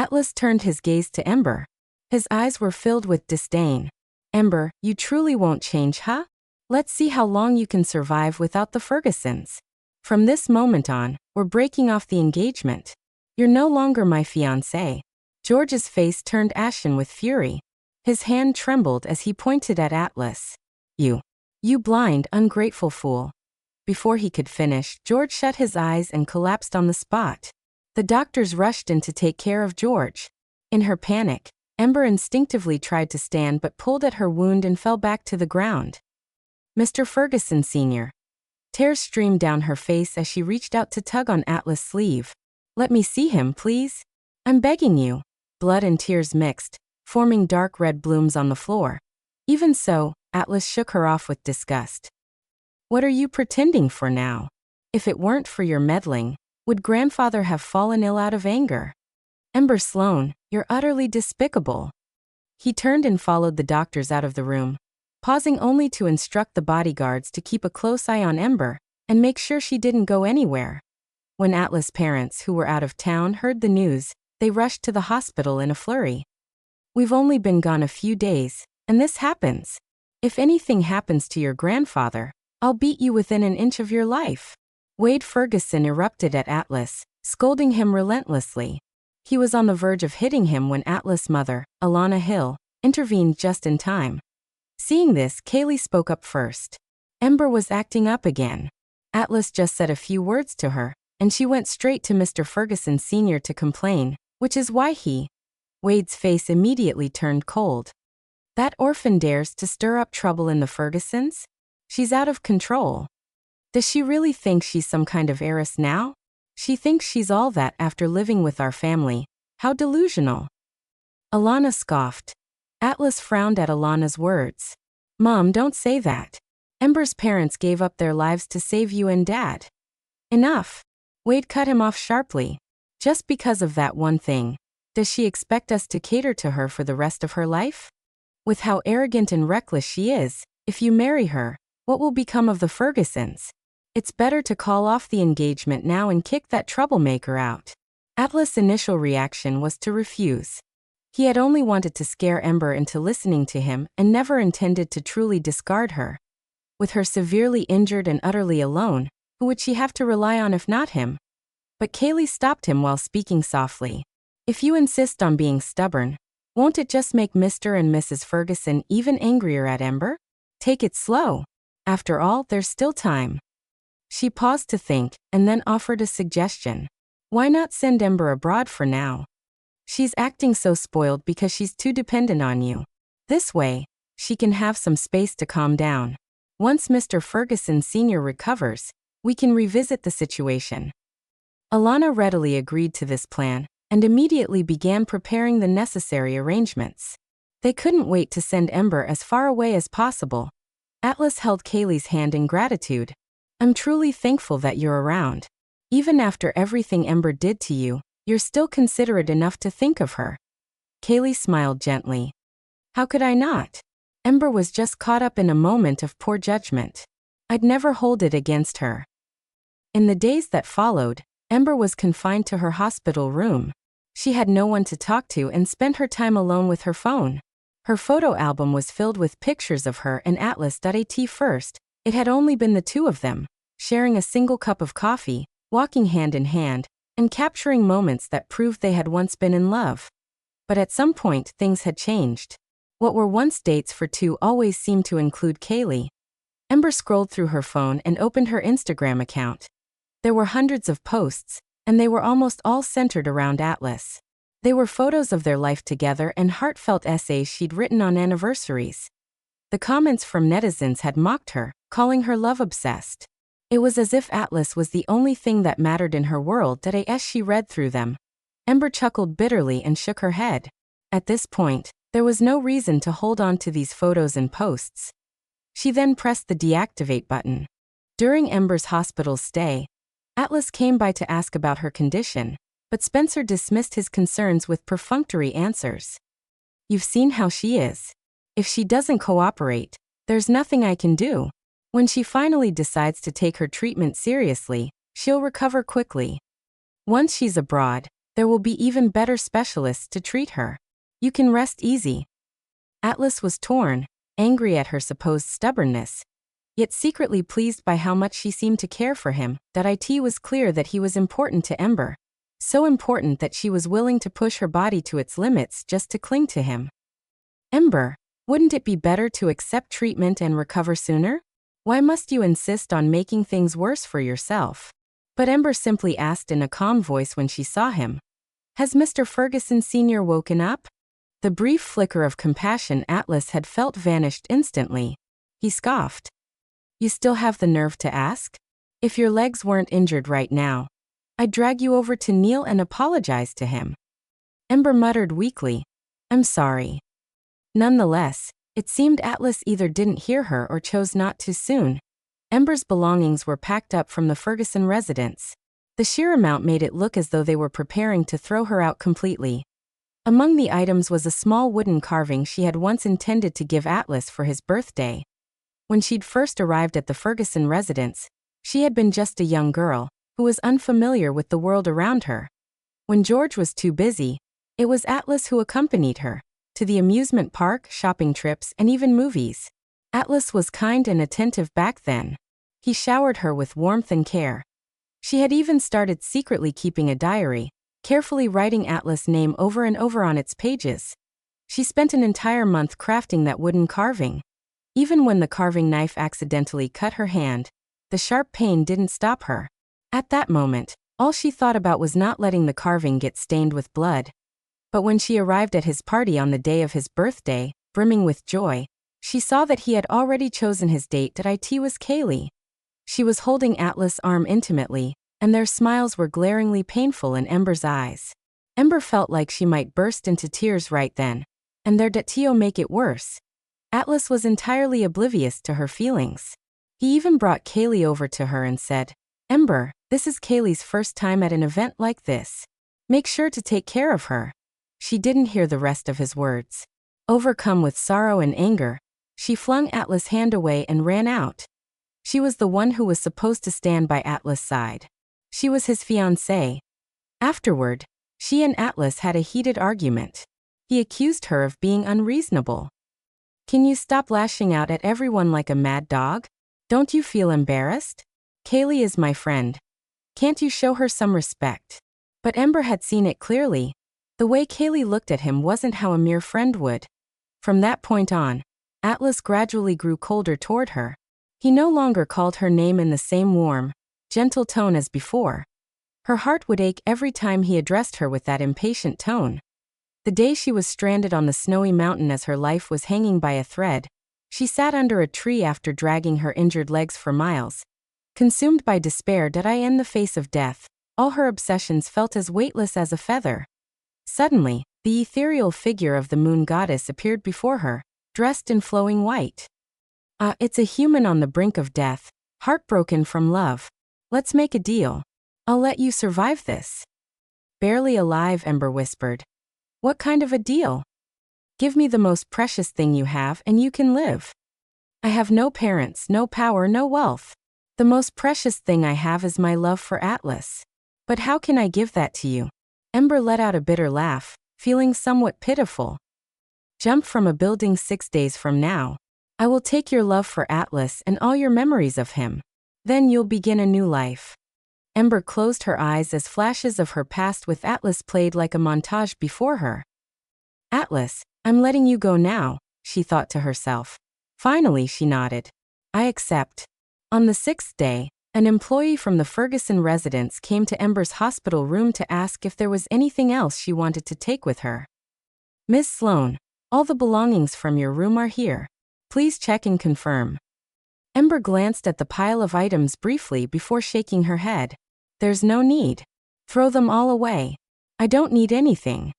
Atlas turned his gaze to Ember. His eyes were filled with disdain. Ember, you truly won't change, huh? Let's see how long you can survive without the Fergusons. From this moment on, we're breaking off the engagement. You're no longer my fiancé. George's face turned ashen with fury. His hand trembled as he pointed at Atlas. You blind, ungrateful fool. Before he could finish, George shut his eyes and collapsed on the spot. The doctors rushed in to take care of George. In her panic, Ember instinctively tried to stand but pulled at her wound and fell back to the ground. Mr. Ferguson Sr. Tears streamed down her face as she reached out to tug on Atlas' sleeve. Let me see him, please. I'm begging you. Blood and tears mixed, forming dark red blooms on the floor. Even so, Atlas shook her off with disgust. What are you pretending for now? If it weren't for your meddling, would grandfather have fallen ill out of anger? Ember Sloan, you're utterly despicable. He turned and followed the doctors out of the room, pausing only to instruct the bodyguards to keep a close eye on Ember and make sure she didn't go anywhere. When Atlas' parents, who were out of town, heard the news, they rushed to the hospital in a flurry. We've only been gone a few days, and this happens. If anything happens to your grandfather, I'll beat you within an inch of your life. Wade Ferguson erupted at Atlas, scolding him relentlessly. He was on the verge of hitting him when Atlas' mother, Alana Hill, intervened just in time. Seeing this, Kaylee spoke up first. Ember was acting up again. Atlas just said a few words to her, and she went straight to Mr. Ferguson Sr. to complain, which is why Wade's face immediately turned cold. That orphan dares to stir up trouble in the Fergusons? She's out of control. Does she really think she's some kind of heiress now? She thinks she's all that after living with our family. How delusional. Alana scoffed. Atlas frowned at Alana's words. Mom, don't say that. Ember's parents gave up their lives to save you and Dad. Enough. Wade cut him off sharply. Just because of that one thing, does she expect us to cater to her for the rest of her life? With how arrogant and reckless she is, if you marry her, what will become of the Fergusons? It's better to call off the engagement now and kick that troublemaker out. Atlas' initial reaction was to refuse. He had only wanted to scare Ember into listening to him and never intended to truly discard her. With her severely injured and utterly alone, who would she have to rely on if not him? But Kaylee stopped him while speaking softly. If you insist on being stubborn, won't it just make Mr. and Mrs. Ferguson even angrier at Ember? Take it slow. After all, there's still time. She paused to think, and then offered a suggestion. Why not send Ember abroad for now? She's acting so spoiled because she's too dependent on you. This way, she can have some space to calm down. Once Mr. Ferguson Sr. recovers, we can revisit the situation. Alana readily agreed to this plan, and immediately began preparing the necessary arrangements. They couldn't wait to send Ember as far away as possible. Atlas held Kaylee's hand in gratitude. I'm truly thankful that you're around. Even after everything Ember did to you, you're still considerate enough to think of her. Kaylee smiled gently. How could I not? Ember was just caught up in a moment of poor judgment. I'd never hold it against her. In the days that followed, Ember was confined to her hospital room. She had no one to talk to and spent her time alone with her phone. Her photo album was filled with pictures of her and Atlas. At first, it had only been the two of them, sharing a single cup of coffee, walking hand in hand, and capturing moments that proved they had once been in love. But at some point, things had changed. What were once dates for two always seemed to include Kaylee. Ember scrolled through her phone and opened her Instagram account. There were hundreds of posts, and they were almost all centered around Atlas. They were photos of their life together and heartfelt essays she'd written on anniversaries. The comments from netizens had mocked her, calling her love-obsessed. It was as if Atlas was the only thing that mattered in her world. As she read through them, Ember chuckled bitterly and shook her head. At this point, there was no reason to hold on to these photos and posts. She then pressed the deactivate button. During Ember's hospital stay, Atlas came by to ask about her condition, but Spencer dismissed his concerns with perfunctory answers. You've seen how she is. If she doesn't cooperate, there's nothing I can do. When she finally decides to take her treatment seriously, she'll recover quickly. Once she's abroad, There will be even better specialists to treat her. You can rest easy. Atlas was torn, angry at her supposed stubbornness, yet secretly pleased by how much she seemed to care for him. It was clear that he was important to Ember. So important that she was willing to push her body to its limits just to cling to him. Ember, wouldn't it be better to accept treatment and recover sooner? Why must you insist on making things worse for yourself? But Ember simply asked in a calm voice when she saw him. Has Mr. Ferguson Sr. woken up? The brief flicker of compassion Atlas had felt vanished instantly. He scoffed. You still have the nerve to ask? If your legs weren't injured right now, I'd drag you over to Neil and apologize to him. Ember muttered weakly. I'm sorry. Nonetheless, it seemed Atlas either didn't hear her or chose not to soon. Ember's belongings were packed up from the Ferguson residence. The sheer amount made it look as though they were preparing to throw her out completely. Among the items was a small wooden carving she had once intended to give Atlas for his birthday. When she'd first arrived at the Ferguson residence, she had been just a young girl who was unfamiliar with the world around her. When George was too busy, it was Atlas who accompanied her to the amusement park, shopping trips, and even movies. Atlas was kind and attentive back then. He showered her with warmth and care. She had even started secretly keeping a diary, carefully writing Atlas' name over and over on its pages. She spent an entire month crafting that wooden carving. Even when the carving knife accidentally cut her hand, the sharp pain didn't stop her. At that moment, all she thought about was not letting the carving get stained with blood. But when she arrived at his party on the day of his birthday, brimming with joy, she saw that he had already chosen his date. It was Kaylee. She was holding Atlas' arm intimately, and their smiles were glaringly painful in Ember's eyes. Ember felt like she might burst into tears right then, and their datio make it worse. Atlas was entirely oblivious to her feelings. He even brought Kaylee over to her and said, Ember, this is Kaylee's first time at an event like this. Make sure to take care of her. She didn't hear the rest of his words. Overcome with sorrow and anger, she flung Atlas' hand away and ran out. She was the one who was supposed to stand by Atlas' side. She was his fiancé. Afterward, she and Atlas had a heated argument. He accused her of being unreasonable. Can you stop lashing out at everyone like a mad dog? Don't you feel embarrassed? Kaylee is my friend. Can't you show her some respect? But Ember had seen it clearly. The way Kaylee looked at him wasn't how a mere friend would. From that point on, Atlas gradually grew colder toward her. He no longer called her name in the same warm, gentle tone as before. Her heart would ache every time he addressed her with that impatient tone. The day she was stranded on the snowy mountain as her life was hanging by a thread, she sat under a tree after dragging her injured legs for miles. Consumed by despair, in the face of death, all her obsessions felt as weightless as a feather. Suddenly, the ethereal figure of the moon goddess appeared before her, dressed in flowing white. It's a human on the brink of death, heartbroken from love. Let's make a deal. I'll let you survive this. Barely alive, Ember whispered. What kind of a deal? Give me the most precious thing you have and you can live. I have no parents, no power, no wealth. The most precious thing I have is my love for Atlas. But how can I give that to you? Ember let out a bitter laugh, feeling somewhat pitiful. Jump from a building 6 days from now. I will take your love for Atlas and all your memories of him. Then you'll begin a new life. Ember closed her eyes as flashes of her past with Atlas played like a montage before her. Atlas, I'm letting you go now, she thought to herself. Finally, she nodded. I accept. On the 6th day, an employee from the Ferguson residence came to Ember's hospital room to ask if there was anything else she wanted to take with her. Miss Sloan, all the belongings from your room are here. Please check and confirm. Ember glanced at the pile of items briefly before shaking her head. There's no need. Throw them all away. I don't need anything.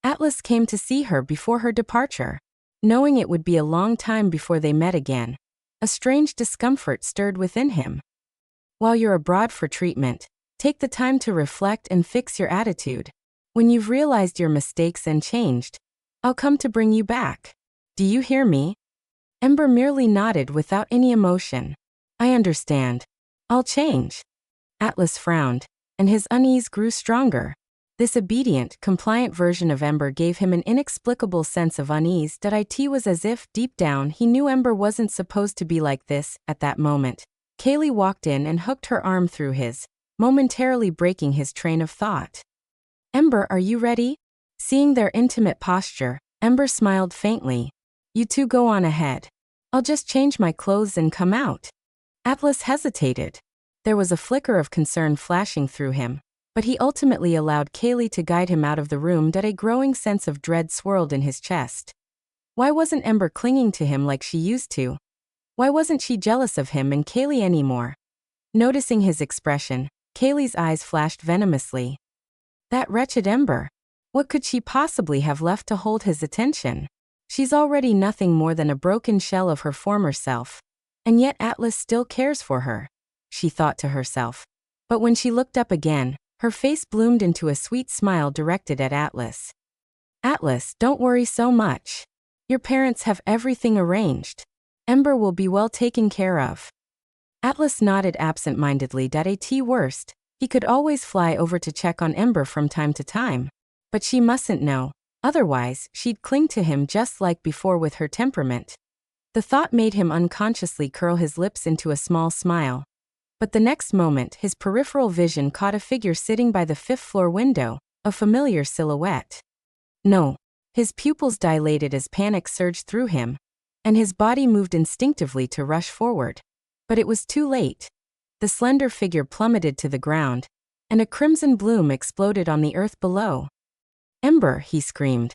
Atlas came to see her before her departure. Knowing it would be a long time before they met again, a strange discomfort stirred within him. While you're abroad for treatment, take the time to reflect and fix your attitude. When you've realized your mistakes and changed, I'll come to bring you back. Do you hear me? Ember merely nodded without any emotion. I understand. I'll change. Atlas frowned, and his unease grew stronger. This obedient, compliant version of Ember gave him an inexplicable sense of unease that it was as if, deep down, he knew Ember wasn't supposed to be like this. At that moment, Kaylee walked in and hooked her arm through his, momentarily breaking his train of thought. "Ember, are you ready?" Seeing their intimate posture, Ember smiled faintly. "You two go on ahead. I'll just change my clothes and come out." Atlas hesitated. There was a flicker of concern flashing through him, but he ultimately allowed Kaylee to guide him out of the room. That a growing sense of dread swirled in his chest. Why wasn't Ember clinging to him like she used to? Why wasn't she jealous of him and Kaylee anymore? Noticing his expression, Kaylee's eyes flashed venomously. That wretched Ember. What could she possibly have left to hold his attention? She's already nothing more than a broken shell of her former self. And yet Atlas still cares for her, she thought to herself. But when she looked up again, her face bloomed into a sweet smile directed at Atlas. "Atlas, don't worry so much. Your parents have everything arranged. Ember will be well taken care of." Atlas nodded absent-mindedly. At worst, he could always fly over to check on Ember from time to time. But she mustn't know, otherwise she'd cling to him just like before with her temperament. The thought made him unconsciously curl his lips into a small smile. But the next moment his peripheral vision caught a figure sitting by the fifth-floor window, a familiar silhouette. No. His pupils dilated as panic surged through him, and his body moved instinctively to rush forward. But it was too late. The slender figure plummeted to the ground, and a crimson bloom exploded on the earth below. "Ember," he screamed,